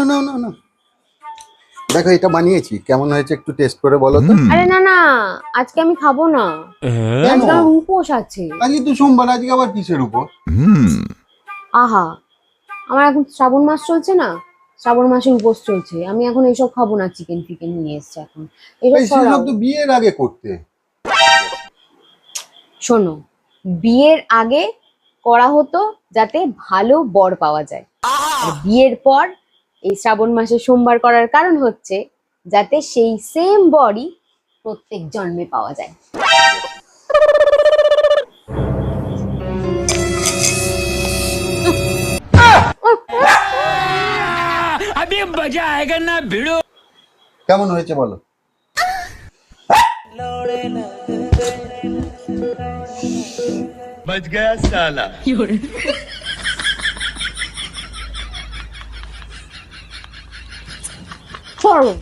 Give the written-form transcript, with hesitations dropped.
নাও নাও নাও, দেখো এটা বানিয়েছি, কেমন হয়েছে একটু টেস্ট করে বলো তো। আরে না না, আজকে আমি খাবো না। কেন? আজকে আমার উপোস আছে। আজকে তো সোমবার, আজকে আবার কিসের উপর? আহা, আমার এখন শ্রাবণ মাস চলছে না, শ্রাবণ মাসে উপোস চলছে। আমি এখন এইসব খাবো না, চিকেন ফিকেন নিয়ে এসছে এখন এসব সেসব সরাও। তো বিয়ের আগে করতে। শোনো, বিয়ের আগে করা হতো যাতে ভালো বর পাওয়া যায়, আর বিয়ের পর এই শ্রাবণ মাসে সোমবার করার কারণ হচ্ছে যাতে সেই সেম বরই প্রত্যেক জন্মে পাওয়া যায়। अभी मजा आएगा ना भिड़ो। কেমন হয়েছে বলো। बच गया साला। চলো।